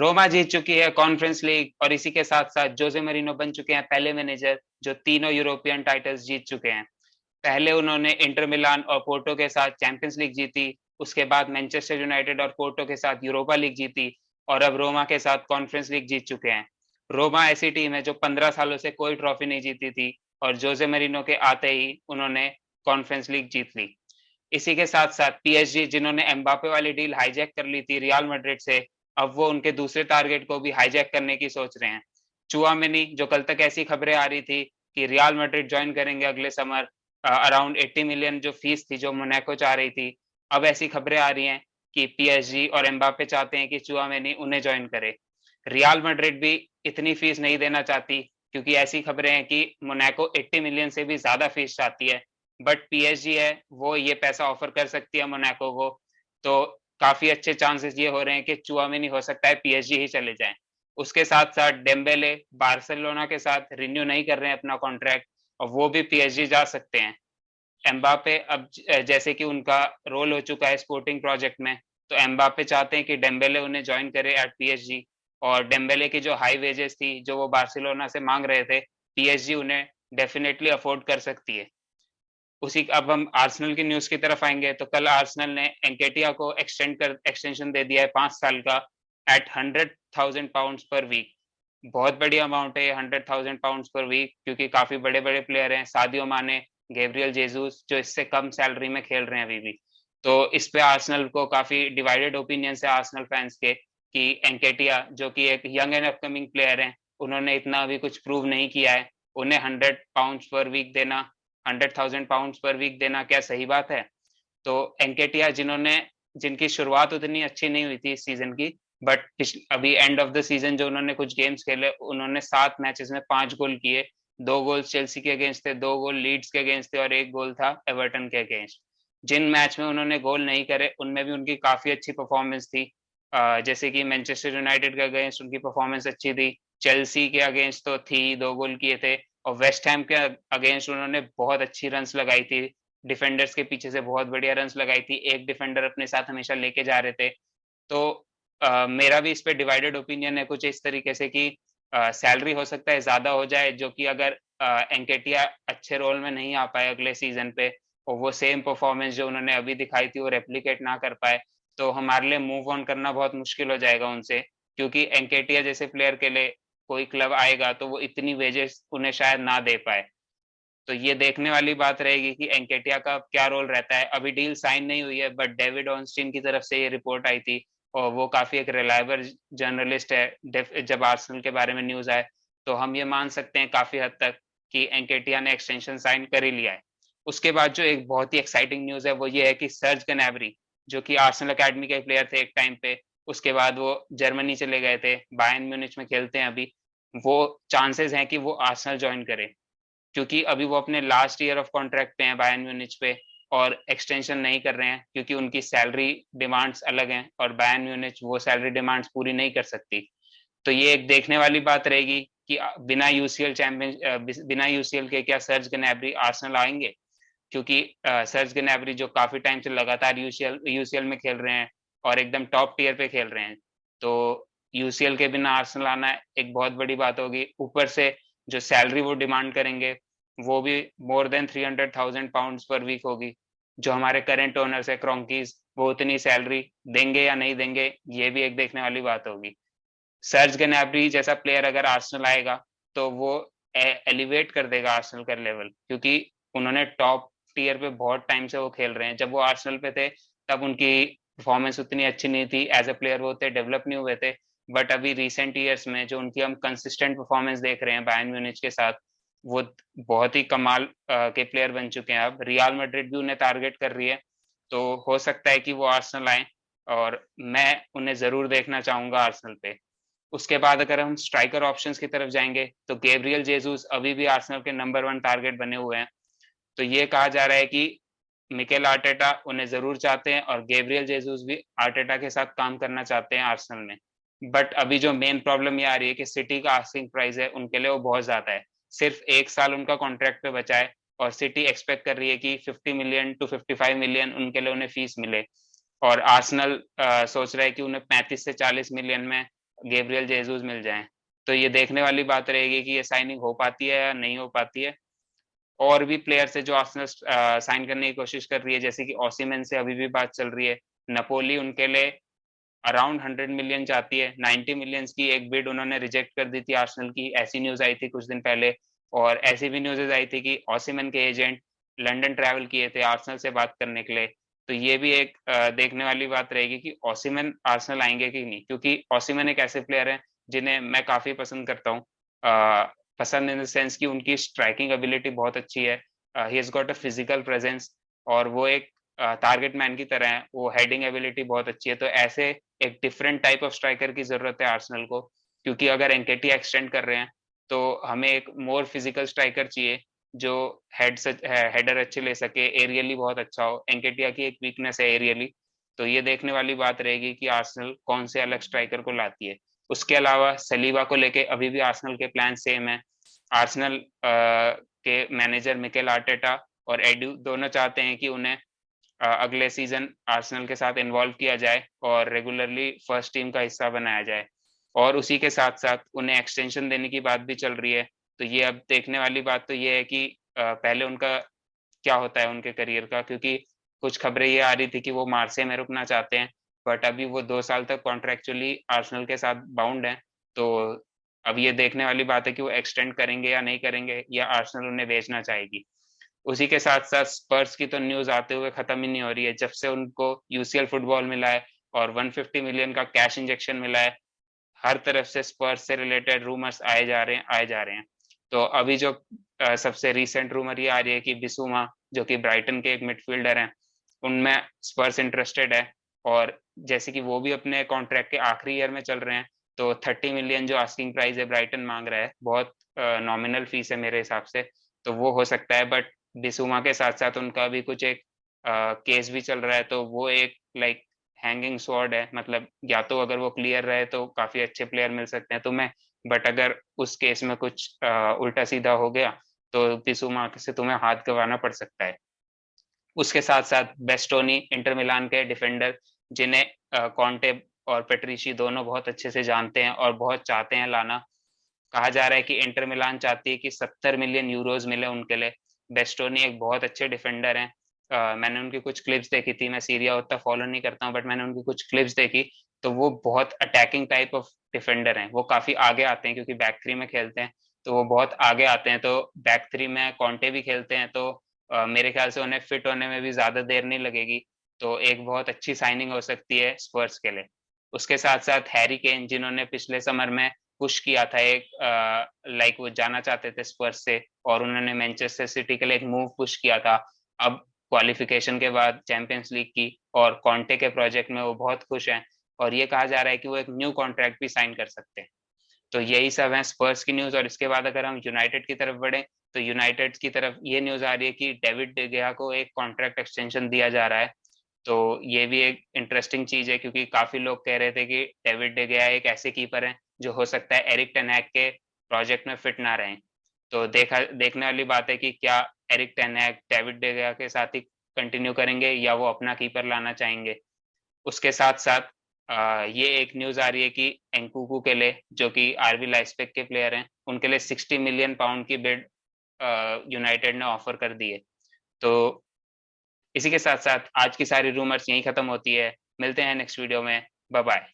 रोमा जीत चुकी है conference league, और इसी के साथ साथ जोसे मरीनो बन चुके हैं पहले मैनेजर जो तीनों यूरोपियन टाइटल्स जीत चुके हैं। पहले उन्होंने इंटर मिलान और पोर्टो के साथ चैंपियंस लीग जीती, उसके बाद मैनचेस्टर यूनाइटेड और पोर्टो के साथ यूरोपा लीग जीती, और अब रोमा के साथ कॉन्फ्रेंस लीग जीत चुके हैं। रोमा ऐसी टीम है जो 15 सालों से कोई ट्रॉफी नहीं जीती थी, और जोसे मरीनो के आते ही उन्होंने कॉन्फ्रेंस लीग जीत ली। इसी के साथ साथ पीएसजी, जिन्होंने एम्बापे वाली डील हाईजैक कर ली थी रियल मैड्रिड से, अब वो उनके दूसरे टारगेट को भी हाईजैक करने की सोच रहे हैं। चुआमेनी, जो कल तक ऐसी खबरें आ रही थी कि रियल मैड्रिड ज्वाइन करेंगे अगले समर, अराउंड 80 मिलियन जो फीस थी जो मोनाको चाह रही थी, अब ऐसी खबरें आ रही हैं कि पीएसजी और एम्बापे चाहते हैं कि चुआमेनी उन्हें ज्वाइन करे। रियल मैड्रिड भी इतनी फीस नहीं देना चाहती, क्योंकि ऐसी खबरें हैं कि मोनाको 80 मिलियन से भी ज्यादा फीस चाहती है, बट पीएसजी है वो ये पैसा ऑफर कर सकती है मोनाको को। तो काफी अच्छे चांसेस ये हो रहे हैं कि चुआमेनी हो सकता है पीएसजी ही चले जाएं। उसके साथ साथ डेम्बेले बार्सिलोना के साथ रिन्यू नहीं कर रहे हैं अपना कॉन्ट्रैक्ट, और वो भी पीएसजी जा सकते हैं। एम्बापे अब जैसे कि उनका रोल हो चुका है स्पोर्टिंग प्रोजेक्ट में, तो एम्बापे चाहते हैं कि डेम्बेले उन्हें ज्वाइन करे एट पीएसजी, और डेम्बेले की जो हाई वेजेस थी जो वो बार्सिलोना से मांग रहे थे, पीएसजी उन्हें डेफिनेटली अफोर्ड कर सकती है। उसी अब हम आर्सेनल की न्यूज की तरफ आएंगे, तो कल आर्सेनल ने एंकेटिया को एक्सटेंशन दे दिया है 5 साल का एट 100,000 पाउंड पर वीक। बहुत बड़ी अमाउंट है 100,000 पाउंड पर वीक, क्योंकि काफी बड़े बड़े प्लेयर हैं, सादियो माने, गैब्रियल जेसूस, जो इससे कम सैलरी में खेल रहे हैं अभी भी। तो इस पे आर्सेनल को काफी डिवाइडेड ओपिनियन है आर्सेनल फैंस के, कि एंकेटिया जो कि एक यंग एंड अपकमिंग प्लेयर है, उन्होंने इतना अभी कुछ प्रूव नहीं किया है, उन्हें 100 पाउंड पर वीक देना, 100,000 पाउंड पर वीक देना क्या सही बात है? तो एंकेटिया, जिनकी शुरुआत उतनी अच्छी नहीं हुई थी इस सीजन की, बट अभी एंड ऑफ द सीजन जो उन्होंने कुछ गेम्स खेले, उन्होंने 7 मैचेस में 5 गोल किए। 2 गोल चेल्सी के अगेंस्ट थे, 2 गोल लीड्स के अगेंस्ट थे, और 1 गोल था एवर्टन के अगेंस्ट। जिन मैच में उन्होंने गोल नहीं करे उनमें भी उनकी काफी अच्छी परफॉर्मेंस थी। जैसे कि मैनचेस्टर यूनाइटेड के अगेंस्ट उनकी परफॉर्मेंस अच्छी थी, चेल्सी के अगेंस्ट तो थी, 2 गोल किए थे, और वेस्ट हैम के अगेंस्ट उन्होंने बहुत अच्छी रन्स लगाई थी, डिफेंडर्स के पीछे से बहुत बढ़िया रन्स लगाई थी, एक डिफेंडर अपने साथ हमेशा लेके जा रहे थे। तो मेरा भी इस पे डिवाइडेड ओपिनियन है कुछ इस तरीके से कि सैलरी हो सकता है ज्यादा हो जाए, जो कि अगर एंकेटिया अच्छे रोल में नहीं आ पाए अगले सीजन पे, और वो सेम परफॉर्मेंस जो उन्होंने अभी दिखाई थी वो रेप्लिकेट ना कर पाए, तो हमारे लिए मूव ऑन करना बहुत मुश्किल हो जाएगा उनसे, क्योंकि एंकेटिया जैसे प्लेयर के लिए कोई क्लब आएगा तो वो इतनी वेजेस उन्हें शायद ना दे पाए। तो ये देखने वाली बात रहेगी कि एंकेटिया का क्या रोल रहता है। अभी डील साइन नहीं हुई है, बट डेविड ऑनस्टीन की तरफ से ये रिपोर्ट आई थी, और वो काफी एक रिलायबल जर्नलिस्ट है। जब आर्सेनल के बारे में न्यूज आए तो हम ये मान सकते हैं काफी हद तक कि एंकेटिया ने एक्सटेंशन साइन कर ही लिया है। उसके बाद जो एक बहुत ही एक्साइटिंग न्यूज है वो ये है कि सर्ज गनैब्री, जो कि आर्सेनल अकेडमी के प्लेयर थे एक टाइम पे, उसके बाद वो जर्मनी चले गए थे, बायर्न म्यूनिच में खेलते हैं अभी, वो चांसेस हैं कि वो आर्सेनल ज्वाइन करे, क्योंकि अभी वो अपने लास्ट ईयर ऑफ कॉन्ट्रैक्ट पे हैं बायर्न म्यूनिच पे, और एक्सटेंशन नहीं कर रहे हैं क्योंकि उनकी सैलरी डिमांड्स अलग हैं, और बायर्न म्यूनिच वो सैलरी डिमांड्स पूरी नहीं कर सकती। तो ये एक देखने वाली बात रहेगी कि बिना यूसीएल के क्या सर्ज गनैब्री आर्सेनल आएंगे, क्योंकि सर्ज गनैब्री जो काफी टाइम से लगातार यूसीएल में खेल रहे हैं और एकदम टॉप टियर पे खेल रहे हैं, तो यूसीएल के बिना आर्सेनल आना एक बहुत बड़ी बात होगी। ऊपर से जो सैलरी वो डिमांड करेंगे वो भी more than 300,000 pound per week होगी। जो हमारे करंट ओनर्स है क्रोंकीज, वो उतनी सैलरी देंगे या नहीं देंगे, ये भी एक देखने वाली बात होगी। सर्ज गनैब्री जैसा प्लेयर अगर आर्सेनल आएगा तो वो एलिवेट कर देगा आर्सेनल का लेवल, क्योंकि उन्होंने टॉप टियर पे बहुत टाइम से वो खेल रहे हैं। जब वो आर्सेनल पे थे तब उनकी परफॉर्मेंस उतनी अच्छी नहीं थी, एज अ प्लेयर वो थे, डेवलप नहीं हुए थे, बट अभी रिसेंट ईयर्स में जो उनकी हम कंसिस्टेंट परफॉर्मेंस देख रहे हैं बायर्न म्यूनिच के साथ, वो बहुत ही कमाल के प्लेयर बन चुके हैं। अब रियल मैड्रिड भी उन्हें टारगेट कर रही है, तो हो सकता है कि वो आर्सेनल आए, और मैं उन्हें जरूर देखना चाहूंगा आर्सेनल पे। उसके बाद अगर हम स्ट्राइकर ऑप्शंस की तरफ जाएंगे तो गैब्रियल जेसूस अभी भी आर्सेनल के नंबर 1 टारगेट बने हुए हैं। तो ये कहा जा रहा है कि मिकेल आर्टेटा उन्हें जरूर चाहते हैं, और गैब्रियल जेसूस भी आर्टेटा के साथ काम करना चाहते हैं आर्सेनल में। बट अभी जो मेन प्रॉब्लम ये आ रही है कि सिटी का आस्किंग प्राइस है उनके लिए वो बहुत ज्यादा है। सिर्फ 1 साल उनका कॉन्ट्रैक्ट पे बचा है, और सिटी एक्सपेक्ट कर रही है कि 50 मिलियन टू 55 मिलियन उनके लिए उन्हें फीस मिले, और आर्सेनल सोच रहा है कि उन्हें 35 से 40 मिलियन में गैब्रियल जेसूस मिल जाएं। तो ये देखने वाली बात रहेगी कि ये साइनिंग हो पाती है या नहीं हो पाती है। और भी प्लेयर्स है जो आर्सेनल साइन करने की कोशिश कर रही है, जैसे कि ओसिमेन से अभी भी बात चल रही है। नपोली उनके लिए अराउंड 100 मिलियन चाहती है। 90 मिलियन की एक बिड उन्होंने रिजेक्ट कर दी थी आर्सेनल की, ऐसी न्यूज आई थी कुछ दिन पहले। और ऐसी भी न्यूज़ आई थी कि ओसिमन के एजेंट लंदन ट्रैवल किए थे आर्सेनल से बात करने के लिए। तो ये भी एक देखने वाली बात रहेगी कि ओसिमन आर्सेनल आएंगे कि नहीं, क्योंकि ओसिमन एक ऐसे प्लेयर हैं जिन्हें मैं काफी पसंद करता हूँ। पसंद इन द सेंस कि उनकी स्ट्राइकिंग एबिलिटी बहुत अच्छी है, he has got a physical presence, और वो एक टारगेट मैन की तरह है, वो हेडिंग एबिलिटी बहुत अच्छी है। तो ऐसे एक डिफरेंट टाइप ऑफ स्ट्राइकर की जरूरत है आर्सेनल को, क्योंकि अगर एनकेटिया एक्सटेंड कर रहे हैं तो हमें एक मोर फिजिकल स्ट्राइकर चाहिए जो हेडर अच्छे ले सके, एरियली बहुत अच्छा हो। एनकेटिया की एक वीकनेस है एरियली। तो ये देखने वाली बात रहेगी कि आर्सेनल कौन से अलग स्ट्राइकर को लाती है। उसके अलावा सलीबा को लेके अभी भी आर्सेनल के प्लान सेम है। आर्सेनल के मैनेजर मिकेल आर्टेटा और एडू दोनों चाहते हैं कि उन्हें अगले सीजन आर्सेनल के साथ इन्वॉल्व किया जाए और रेगुलरली फर्स्ट टीम का हिस्सा बनाया जाए। और उसी के साथ साथ उन्हें एक्सटेंशन देने की बात भी चल रही है। तो ये अब देखने वाली बात तो ये है कि पहले उनका क्या होता है उनके करियर का, क्योंकि कुछ खबरें ये आ रही थी कि वो मार्से में रुकना चाहते हैं, बट अभी वो 2 साल तक कॉन्ट्रेक्चुअली आर्सेनल के साथ बाउंड है। तो अब ये देखने वाली बात है कि वो एक्सटेंड करेंगे या नहीं करेंगे, या आर्सेनल उन्हें बेचना चाहेगी। उसी के साथ साथ स्पर्स की तो न्यूज आते हुए खत्म ही नहीं हो रही है। जब से उनको यूसीएल फुटबॉल मिला है और 150 मिलियन का कैश इंजेक्शन मिला है, हर तरफ से स्पर्स से रिलेटेड रूमर्स आए जा रहे हैं। तो अभी जो सबसे रीसेंट रूमर ये आ रही है कि बिसुमा, जो कि ब्राइटन के एक मिडफील्डर हैं, उनमें स्पर्स इंटरेस्टेड है। और जैसे कि वो भी अपने कॉन्ट्रैक्ट के आखिरी ईयर में चल रहे हैं, तो 30 मिलियन जो आस्किंग प्राइस है ब्राइटन मांग रहा है, बहुत नॉमिनल फीस है मेरे हिसाब से। तो वो हो सकता है, बट बिसुमा के साथ साथ उनका भी कुछ एक केस भी चल रहा है। तो वो एक लाइक हैंगिंग स्वॉर्ड है, मतलब या तो अगर वो क्लियर रहे तो काफी अच्छे प्लेयर मिल सकते हैं तुम्हें, बट अगर उस केस में कुछ उल्टा सीधा हो गया तो बिसुमा से तुम्हें हाथ गंवाना पड़ सकता है। उसके साथ साथ बेस्टोनी, इंटर मिलान के डिफेंडर, जिन्हें कॉन्टे और पेट्रिशी दोनों बहुत अच्छे से जानते हैं और बहुत चाहते हैं लाना। कहा जा रहा है कि इंटर मिलान चाहती है कि 70 मिलियन यूरोज मिले उनके लिए। बेस्टोनी एक बहुत अच्छे डिफेंडर हैं। मैंने उनकी कुछ क्लिप्स देखी थी, मैं सीरिया उतना फॉलो नहीं करता हूँ, बट मैंने उनकी कुछ क्लिप्स देखी। तो वो बहुत अटैकिंग टाइप ऑफ डिफेंडर हैं, वो काफी आगे आते हैं क्योंकि बैक थ्री में खेलते हैं। तो वो बहुत आगे आते हैं, तो बैक थ्री में कॉन्टे भी खेलते हैं, तो मेरे ख्याल से उन्हें फिट होने में भी ज्यादा देर नहीं लगेगी। तो एक बहुत अच्छी साइनिंग हो सकती है स्पर्स के लिए। उसके साथ साथ हैरी केन, जिन्होंने पिछले समर में पुश किया था एक लाइक वो जाना चाहते थे स्पर्स से, और उन्होंने मैनचेस्टर सिटी के लिए एक मूव पुश किया था। अब क्वालिफिकेशन के बाद चैंपियंस लीग की और कॉन्टे के प्रोजेक्ट में वो बहुत खुश हैं, और ये कहा जा रहा है कि वो एक न्यू कॉन्ट्रैक्ट भी साइन कर सकते हैं। तो यही सब है स्पर्स की न्यूज। और इसके बाद अगर हम यूनाइटेड की तरफ बढ़े, तो यूनाइटेड की तरफ ये न्यूज आ रही है कि डेविड de Gea को एक कॉन्ट्रैक्ट एक्सटेंशन दिया जा रहा है। तो ये भी एक इंटरेस्टिंग चीज है, क्योंकि काफी लोग कह रहे थे कि डेविड de Gea एक ऐसे कीपर है जो हो सकता है एरिक टेन हैग के प्रोजेक्ट में फिट ना रहे। तो देखने वाली बात है कि क्या एरिक टेन हैग डेविड de Gea के साथ ही कंटिन्यू करेंगे या वो अपना कीपर लाना चाहेंगे। उसके साथ साथ ये एक न्यूज आ रही है कि एंकुकू के लिए, जो कि आरबी लाइप्जिग के प्लेयर हैं, उनके लिए 60 मिलियन पाउंड की बिड यूनाइटेड ने ऑफर कर दी है। तो इसी के साथ साथ आज की सारी रूमर्स यहीं खत्म होती है। मिलते हैं नेक्स्ट वीडियो में। Bye bye.